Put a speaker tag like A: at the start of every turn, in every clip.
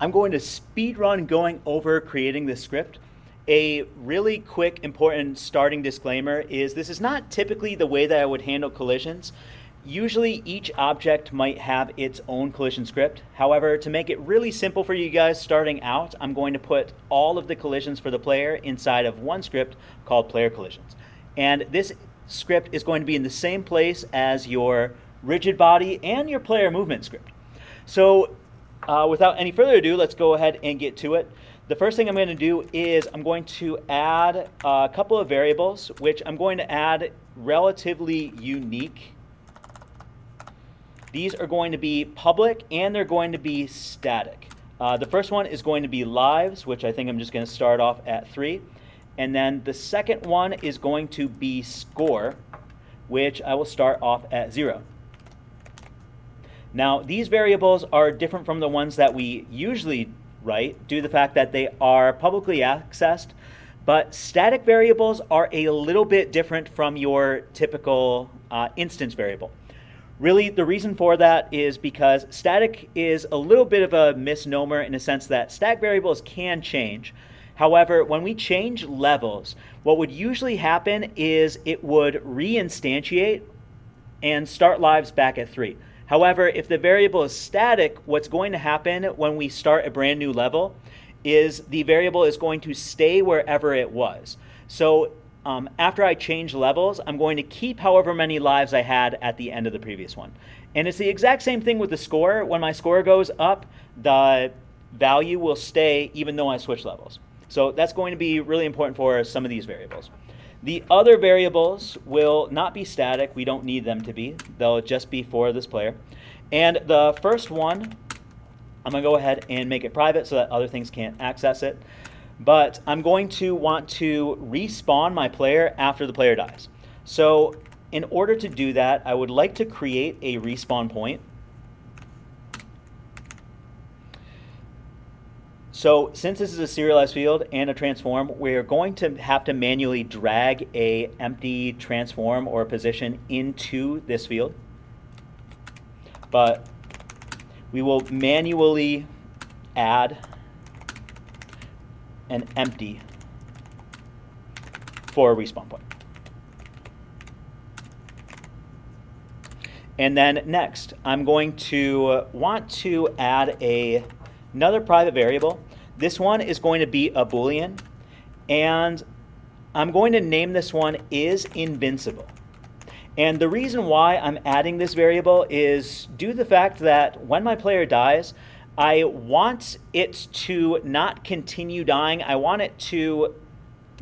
A: I'm going to speed run going over creating this script. A really quick, important starting disclaimer is this is not typically the way that I would handle collisions. Usually each object might have its own collision script. However, to make it really simple for you guys starting out, I'm going to put all of the collisions for the player inside of one script called player collisions. And this script is going to be in the same place as your rigid body and your player movement script. So without any further ado, let's go ahead and get to it. The first thing I'm going to do is I'm going to add a couple of variables, which I'm going to add relatively unique. These are going to be public and they're going to be static. The first one is going to be lives, which I think I'm just going to start off at 3. And then the second one is going to be score, which I will start off at 0. Now, these variables are different from the ones that we usually write due to the fact that they are publicly accessed, but static variables are a little bit different from your typical instance variable. Really, the reason for that is because static is a little bit of a misnomer in the sense that static variables can change. However, when we change levels, what would usually happen is it would reinstantiate and start lives back at 3. However, if the variable is static, what's going to happen when we start a brand new level is the variable is going to stay wherever it was. So after I change levels, I'm going to keep however many lives I had at the end of the previous one. And it's the exact same thing with the score. When my score goes up, the value will stay even though I switch levels. So that's going to be really important for some of these variables. The other variables will not be static. We don't need them to be. They'll just be for this player. And the first one, I'm going to go ahead and make it private so that other things can't access it. But I'm going to want to respawn my player after the player dies. So in order to do that, I would like to create a respawn point. So since this is a serialized field and a transform, we're going to have to manually drag a empty transform or position into this field. But we will manually add an empty for a respawn point. And then next, I'm going to want to add another private variable. This one is going to be a Boolean, and I'm going to name this one is invincible. And the reason why I'm adding this variable is due to the fact that when my player dies, I want it to not continue dying. I want it to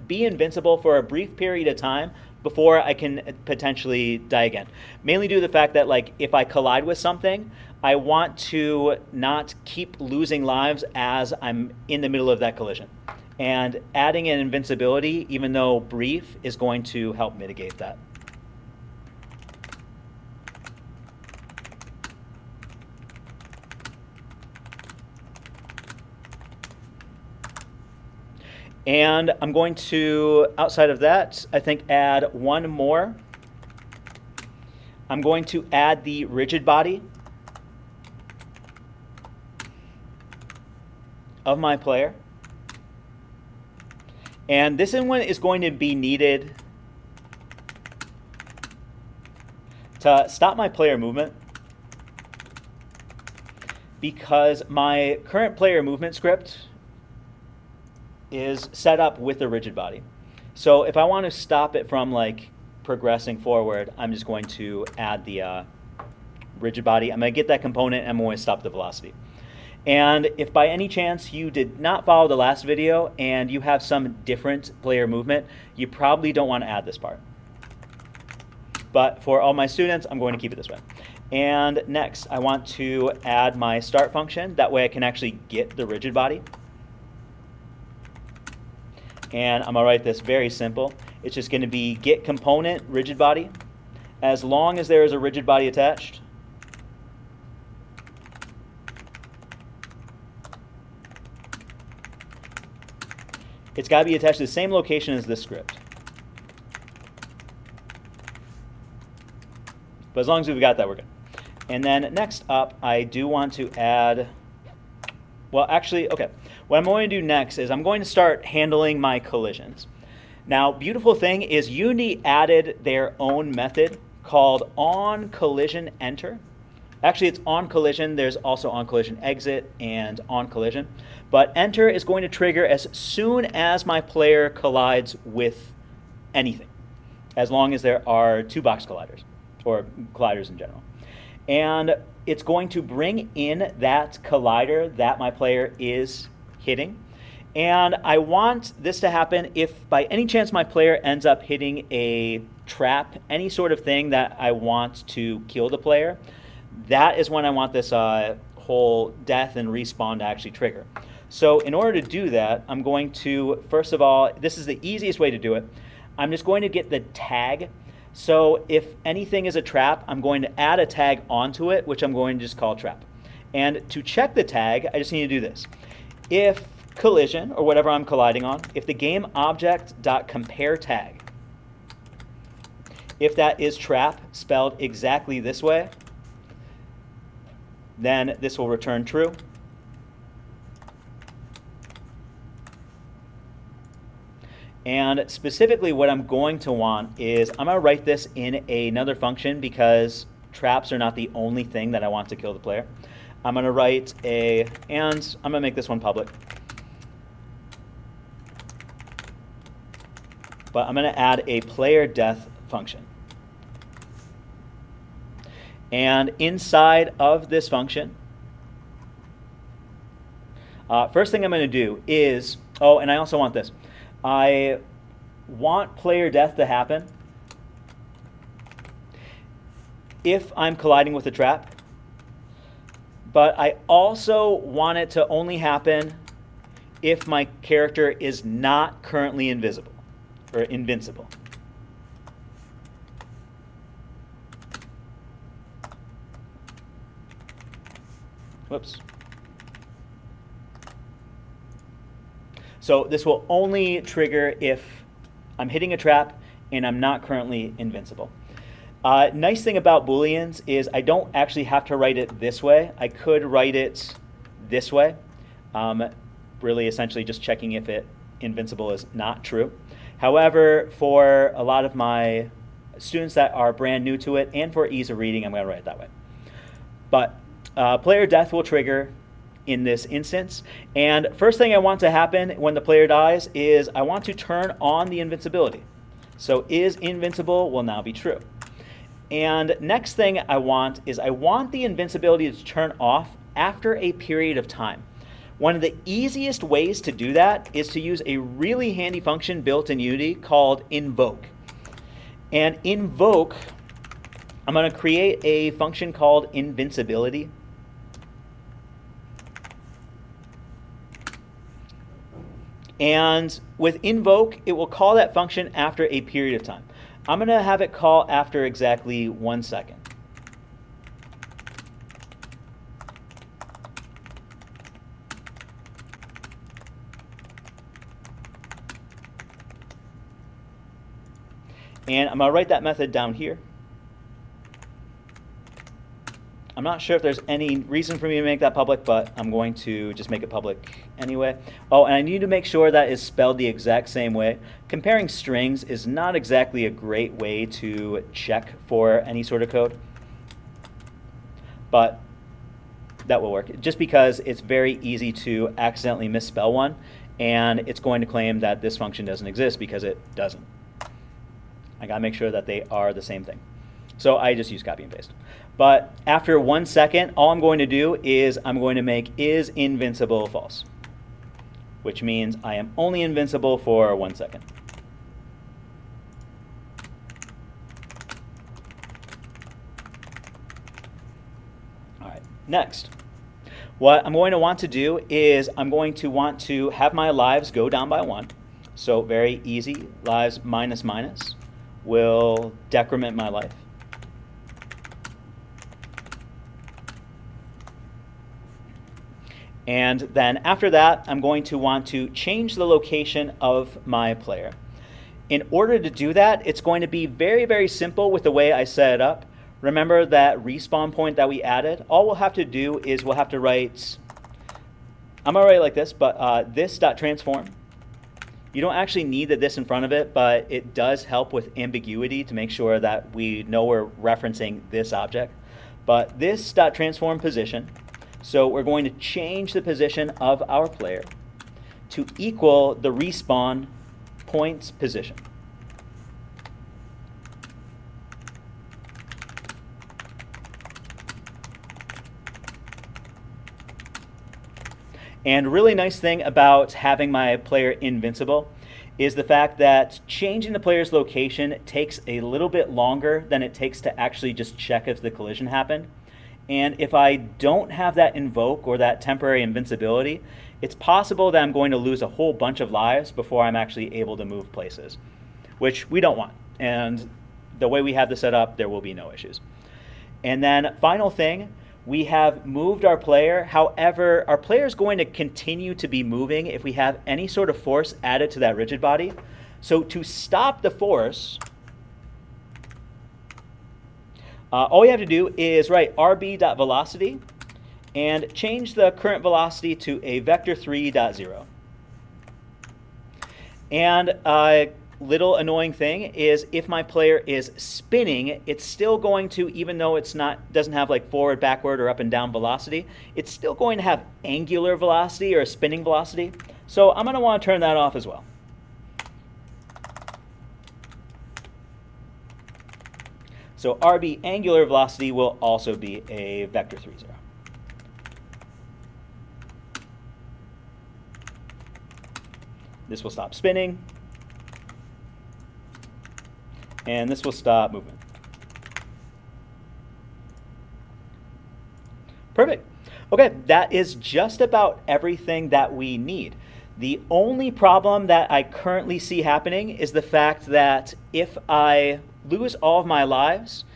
A: be invincible for a brief period of time before I can potentially die again. Mainly due to the fact that, like, if I collide with something, I want to not keep losing lives as I'm in the middle of that collision. And adding an invincibility, even though brief, is going to help mitigate that. And I'm going to, outside of that, I think add one more. I'm going to add the rigid body of my player. And this one is going to be needed to stop my player movement because my current player movement script is set up with a rigid body. So if I want to stop it from like progressing forward, I'm just going to add the rigid body. I'm going to get that component and I'm going to stop the velocity. And if by any chance you did not follow the last video and you have some different player movement, you probably don't want to add this part. But for all my students, I'm going to keep it this way. And next, I want to add my start function. That way I can actually get the rigid body. And I'm going to write this very simple. It's just going to be get component rigid body. As long as there is a rigid body attached, it's got to be attached to the same location as this script. But as long as we've got that, we're good. And then next up, I do want to add Well, actually, okay. What I'm going to do next is I'm going to start handling my collisions. Now, beautiful thing is Unity added their own method called onCollisionEnter. Actually, it's onCollision. There's also onCollisionExit and onCollision. But enter is going to trigger as soon as my player collides with anything, as long as there are two box colliders, or colliders in general. And it's going to bring in that collider that my player is hitting. And I want this to happen if by any chance my player ends up hitting a trap, any sort of thing that I want to kill the player. That is when I want this whole death and respawn to actually trigger. So in order to do that, I'm going to, first of all, this is the easiest way to do it. I'm just going to get the tag. So if anything is a trap, I'm going to add a tag onto it, which I'm going to just call trap. And to check the tag, I just need to do this. If collision, or whatever I'm colliding on, if the game object.compare tag, if that is trap spelled exactly this way, then this will return true. And specifically what I'm going to want is I'm going to write this in another function because traps are not the only thing that I want to kill the player. I'm going to write and I'm going to make this one public. But I'm going to add a player death function. And inside of this function, first thing I'm going to do is, oh, and I also want this. I want player death to happen if I'm colliding with a trap, but I also want it to only happen if my character is not currently invisible or invincible. Whoops. So this will only trigger if I'm hitting a trap and I'm not currently invincible. Nice thing about Booleans is I don't actually have to write it this way. I could write it this way, really essentially just checking if it invincible is not true. However, for a lot of my students that are brand new to it and for ease of reading, I'm going to write it that way. But player death will trigger in this instance. And first thing I want to happen when the player dies is I want to turn on the invincibility. So is invincible will now be true. And next thing I want is I want the invincibility to turn off after a period of time. One of the easiest ways to do that is to use a really handy function built in Unity called invoke. And invoke, I'm going to create a function called invincibility. And with invoke, it will call that function after a period of time. I'm going to have it call after exactly 1 second. And I'm going to write that method down here. I'm not sure if there's any reason for me to make that public, but I'm going to just make it public anyway. Oh, and I need to make sure that is spelled the exact same way. Comparing strings is not exactly a great way to check for any sort of code, but that will work. Just because it's very easy to accidentally misspell one, and it's going to claim that this function doesn't exist because it doesn't. I gotta make sure that they are the same thing. So I just use copy and paste. But after 1 second, all I'm going to do is I'm going to make is invincible false, which means I am only invincible for 1 second. All right, next. What I'm going to want to do is I'm going to want to have my lives go down by 1. So very easy, lives minus minus will decrement my life. And then after that, I'm going to want to change the location of my player. In order to do that, it's going to be very, very simple with the way I set it up. Remember that respawn point that we added? All we'll have to do is we'll have to write I'm going to write it like this, but this.transform. You don't actually need the this in front of it, but it does help with ambiguity to make sure that we know we're referencing this object. But this.transform position, so we're going to change the position of our player to equal the respawn point's position. And really nice thing about having my player invincible is the fact that changing the player's location takes a little bit longer than it takes to actually just check if the collision happened. And if I don't have that invoke or that temporary invincibility, it's possible that I'm going to lose a whole bunch of lives before I'm actually able to move places, which we don't want. And the way we have this set up, there will be no issues. And then final thing, we have moved our player. However, our player is going to continue to be moving if we have any sort of force added to that rigid body. So to stop the force, all we have to do is write rb.velocity and change the current velocity to a vector3.0. And a little annoying thing is if my player is spinning, it's still going to, even though it's doesn't have like forward, backward, or up and down velocity, it's still going to have angular velocity or spinning velocity. So I'm going to want to turn that off as well. So RB angular velocity will also be a vector3.0. This will stop spinning. And this will stop movement. Perfect. Okay, that is just about everything that we need. The only problem that I currently see happening is the fact that if I lose all of my lives,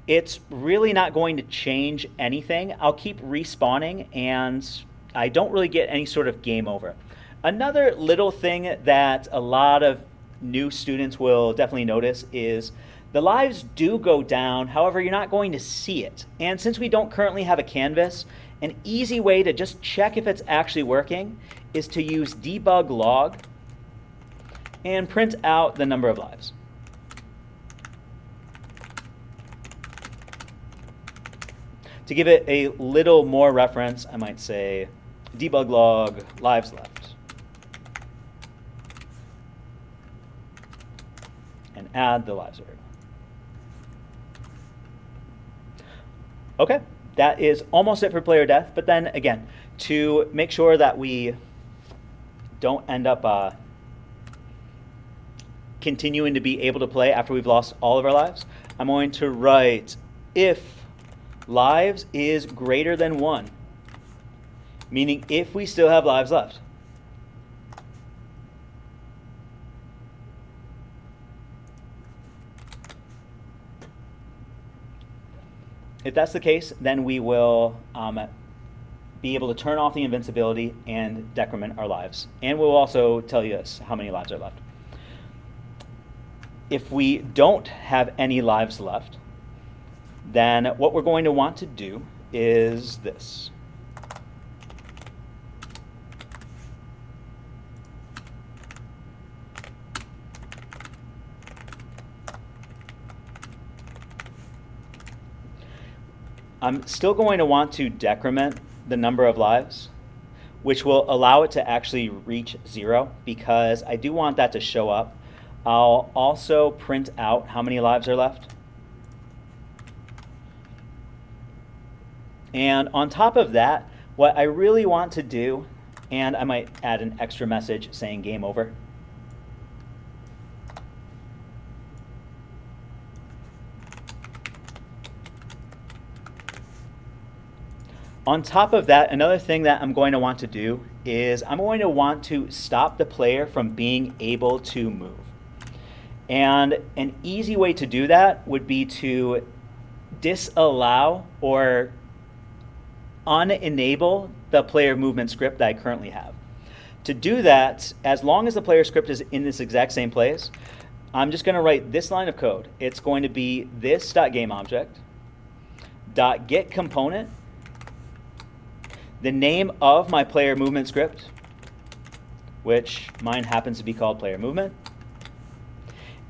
A: it's really not going to change anything. I'll keep respawning and I don't really get any sort of game over. Another little thing that a lot of new students will definitely notice is the lives do go down, however, you're not going to see it. And since we don't currently have a canvas, an easy way to just check if it's actually working is to use debug log and print out the number of lives. To give it a little more reference, I might say debug log lives left. And add the lives variable. Okay, that is almost it for player death. But then again, to make sure that we don't end up continuing to be able to play after we've lost all of our lives, I'm going to write if lives is greater than 1, meaning if we still have lives left. If that's the case, then we will be able to turn off the invincibility and decrement our lives. And we'll also tell you how many lives are left. If we don't have any lives left, then what we're going to want to do is this. I'm still going to want to decrement the number of lives, which will allow it to actually reach 0 because I do want that to show up. I'll also print out how many lives are left. And on top of that, what I really want to do, and I might add an extra message saying game over. On top of that, another thing that I'm going to want to do is I'm going to want to stop the player from being able to move. And an easy way to do that would be to disallow or unenable the player movement script that I currently have. To do that, as long as the player script is in this exact same place, I'm just going to write this line of code. It's going to be this.gameObject.getComponent. the name of my player movement script, which mine happens to be called player movement.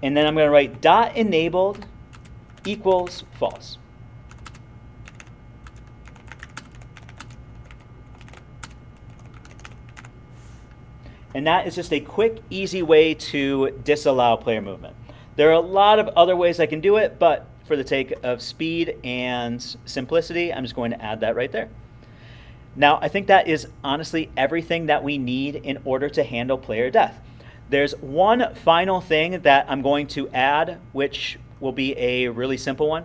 A: And then I'm going to write dot enabled equals false. And that is just a quick, easy way to disallow player movement. There are a lot of other ways I can do it, but for the sake of speed and simplicity, I'm just going to add that right there. Now, I think that is honestly everything that we need in order to handle player death. There's one final thing that I'm going to add, which will be a really simple one.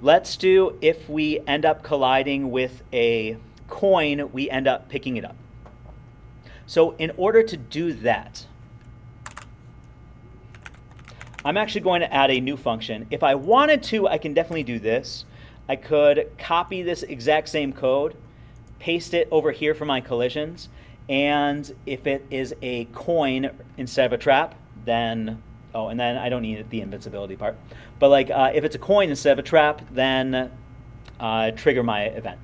A: Let's do if we end up colliding with a coin, we end up picking it up. So in order to do that, I'm actually going to add a new function. If I wanted to, I can definitely do this. I could copy this exact same code, paste it over here for my collisions, and if it is a coin instead of a trap, then, oh, and then I don't need the invincibility part. But like if it's a coin instead of a trap, then trigger my event.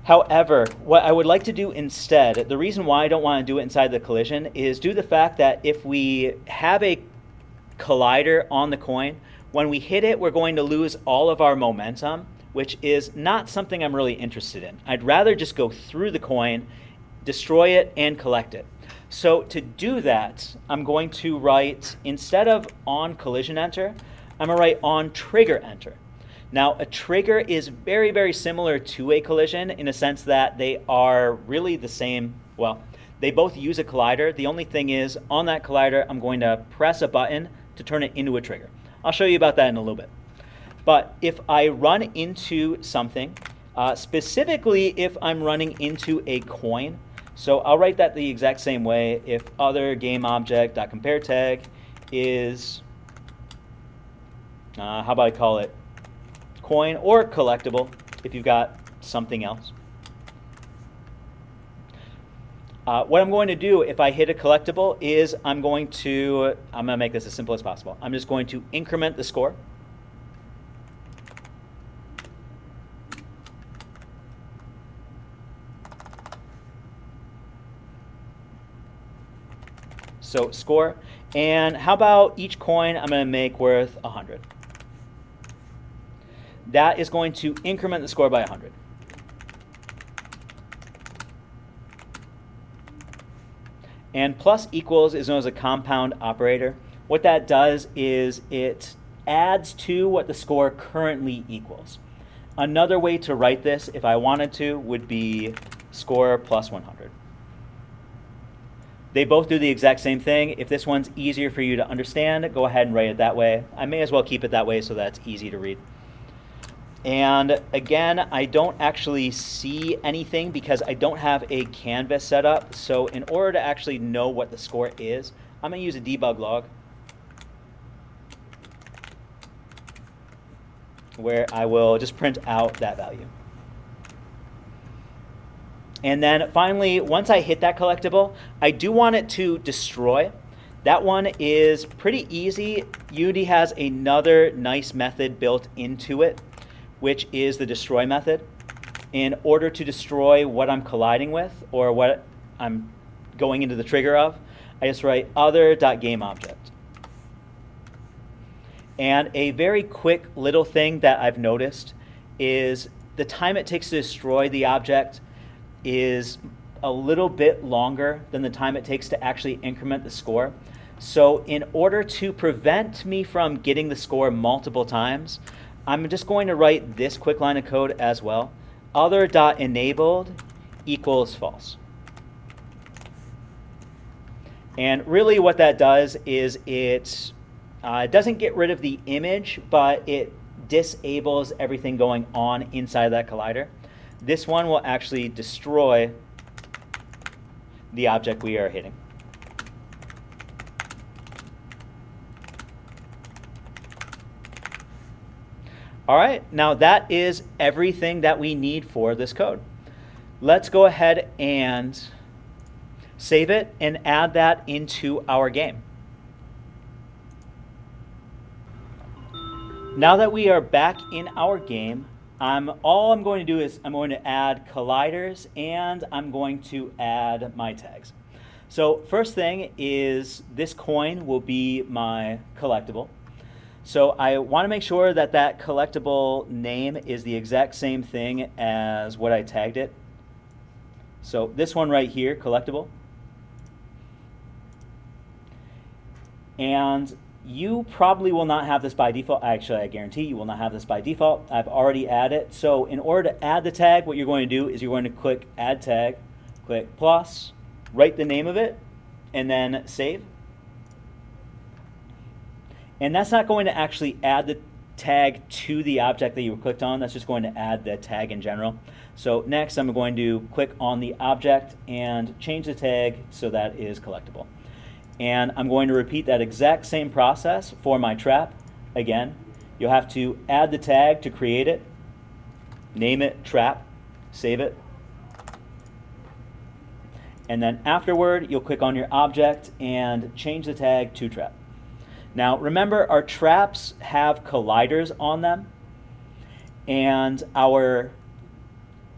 A: However, what I would like to do instead, the reason why I don't want to do it inside the collision is due to the fact that if we have a collider on the coin, when we hit it, we're going to lose all of our momentum, which is not something I'm really interested in. I'd rather just go through the coin, destroy it, and collect it. So to do that, I'm going to write, instead of on collision enter, I'm going to write on trigger enter. Now, a trigger is very, very similar to a collision in a sense that they are really the same. Well, they both use a collider. The only thing is, on that collider, I'm going to press a button to turn it into a trigger. I'll show you about that in a little bit. But if I run into something, specifically if I'm running into a coin, so I'll write that the exact same way. If other game object.compare tag is, how about I call it coin or collectible if you've got something else. What I'm going to do if I hit a collectible is I'm going to make this as simple as possible. I'm just going to increment the score. So score, and how about each coin I'm going to make worth 100. That is going to increment the score by 100. And plus equals is known as a compound operator. What that does is it adds to what the score currently equals. Another way to write this, if I wanted to, would be score plus 100. They both do the exact same thing. If this one's easier for you to understand, go ahead and write it that way. I may as well keep it that way so that's easy to read. And again, I don't actually see anything because I don't have a canvas set up. So in order to actually know what the score is, I'm going to use a debug log where I will just print out that value. And then finally, once I hit that collectible, I do want it to destroy. That one is pretty easy. Unity has another nice method built into it, which is the destroy method. In order to destroy what I'm colliding with or what I'm going into the trigger of, I just write other.gameObject. And a very quick little thing that I've noticed is the time it takes to destroy the object is a little bit longer than the time it takes to actually increment the score. So in order to prevent me from getting the score multiple times, I'm just going to write this quick line of code as well. Other.enabled equals false. And really what that does is it doesn't get rid of the image, but it disables everything going on inside of that collider. This one will actually destroy the object we are hitting. All right, now that is everything that we need for this code. Let's go ahead and save it and add that into our game. Now that we are back in our game, all I'm going to do is I'm going to add colliders and I'm going to add my tags. So first thing is this coin will be my collectible. So I want to make sure that that collectible name is the exact same thing as what I tagged it. So this one right here, collectible. And you probably will not have this by default. Actually, I guarantee you will not have this by default. I've already added it. So in order to add the tag, what you're going to do is you're going to click Add Tag, click plus, write the name of it, and then save. And that's not going to actually add the tag to the object that you clicked on. That's just going to add the tag in general. So next I'm going to click on the object and change the tag so that is collectible. And I'm going to repeat that exact same process for my trap. Again, you'll have to add the tag to create it, name it trap, save it, and then afterward you'll click on your object and change the tag to trap. Now remember, our traps have colliders on them, and our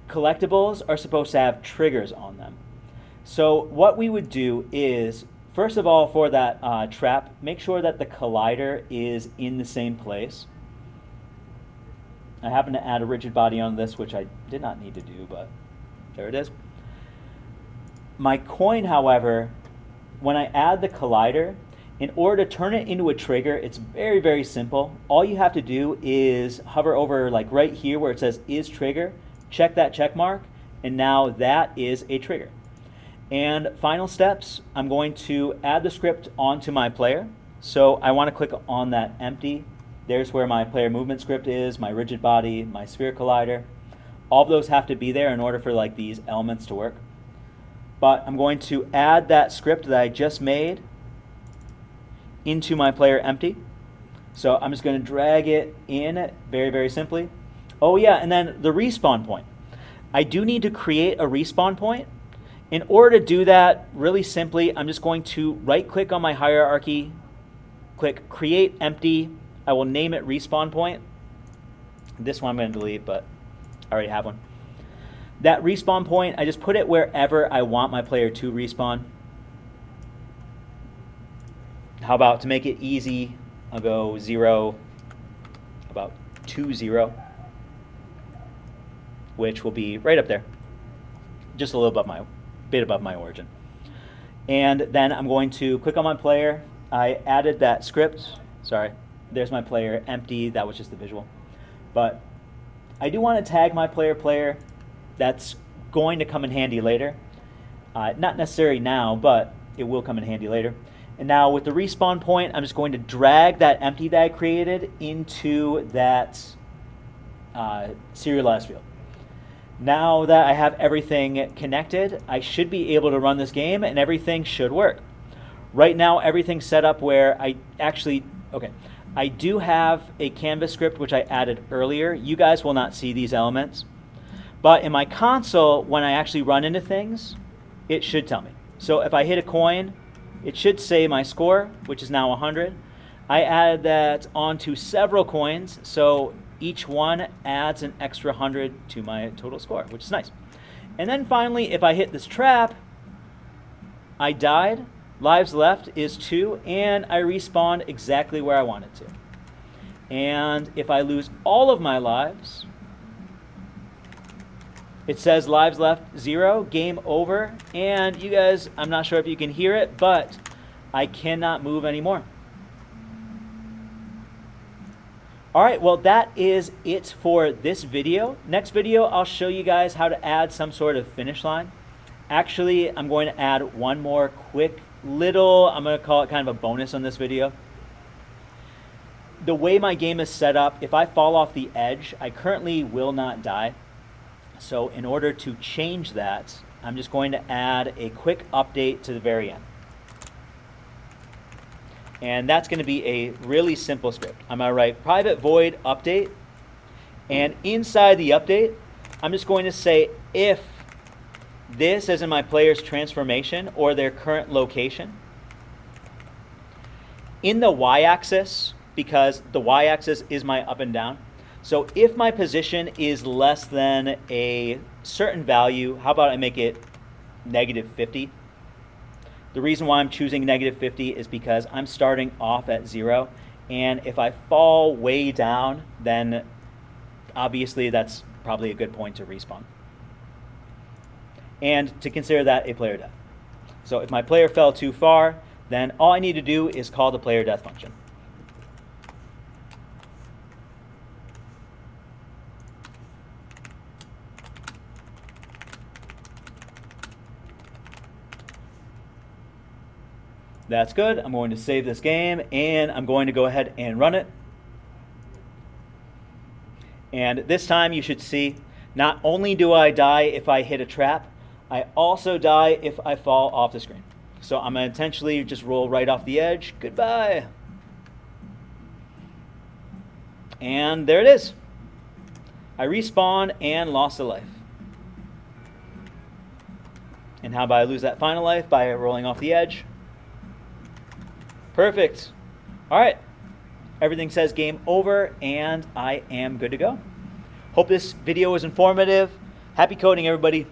A: collectibles are supposed to have triggers on them. So what we would do is, first of all, for that trap, make sure that the collider is in the same place. I happen to add a rigid body on this, which I did not need to do, but there it is. My coin, however, when I add the collider, in order to turn it into a trigger, it's very, very simple. All you have to do is hover over like right here where it says is trigger, check that check mark, and now that is a trigger. And final steps, I'm going to add the script onto my player. So I want to click on that empty. There's where my player movement script is, my rigid body, my sphere collider. All of those have to be there in order for like these elements to work. But I'm going to add that script that I just made into my player empty. So I'm just going to drag it in very, very simply. Oh yeah, and then the respawn point. I do need to create a respawn point. In order to do that, really simply, I'm just going to right click on my hierarchy, click create empty. I will name it respawn point. This one I'm going to delete, but I already have one. That respawn point, I just put it wherever I want my player to respawn. How about, to make it easy, I'll go 0, about 2, 0, which will be right up there, just a little bit above my origin. And then I'm going to click on my player. I added that script. Sorry, there's my player empty. That was just the visual. But I do want to tag my player. That's going to come in handy later. Not necessarily now, but it will come in handy later. And now with the respawn point, I'm just going to drag that empty that I created into that serialized field. Now that I have everything connected, I should be able to run this game and everything should work. Right now, everything's set up where I do have a canvas script which I added earlier. You guys will not see these elements. But in my console, when I actually run into things, it should tell me. So if I hit a coin, it should say my score, which is now 100. I added that onto several coins, so each one adds an extra 100 to my total score, which is nice. And then finally, if I hit this trap, I died, lives left is 2, and I respawned exactly where I wanted to. And if I lose all of my lives, it says lives left 0, game over, and you guys, I'm not sure if you can hear it, but I cannot move anymore. All right, well, that is it for this video. Next video, I'll show you guys how to add some sort of finish line. Actually, I'm going to add one more quick little, I'm going to call it kind of a bonus on this video. The way my game is set up, if I fall off the edge, I currently will not die. So in order to change that, I'm just going to add a quick update to the very end. And that's going to be a really simple script. I'm going to write private void update. And inside the update, I'm just going to say if this, as in my player's transformation or their current location, in the y-axis, because the y-axis is my up and down. So if my position is less than a certain value, how about I make it negative 50? The reason why I'm choosing negative 50 is because I'm starting off at 0, and if I fall way down, then obviously that's probably a good point to respawn. And to consider that a player death. So if my player fell too far, then all I need to do is call the player death function. That's good. I'm going to save this game, and I'm going to go ahead and run it. And this time you should see, not only do I die if I hit a trap, I also die if I fall off the screen. So I'm going to intentionally just roll right off the edge. Goodbye. And there it is. I respawn and lost a life. And how about I lose that final life by rolling off the edge? Perfect. All right. Everything says game over, and I am good to go. Hope this video was informative. Happy coding, everybody.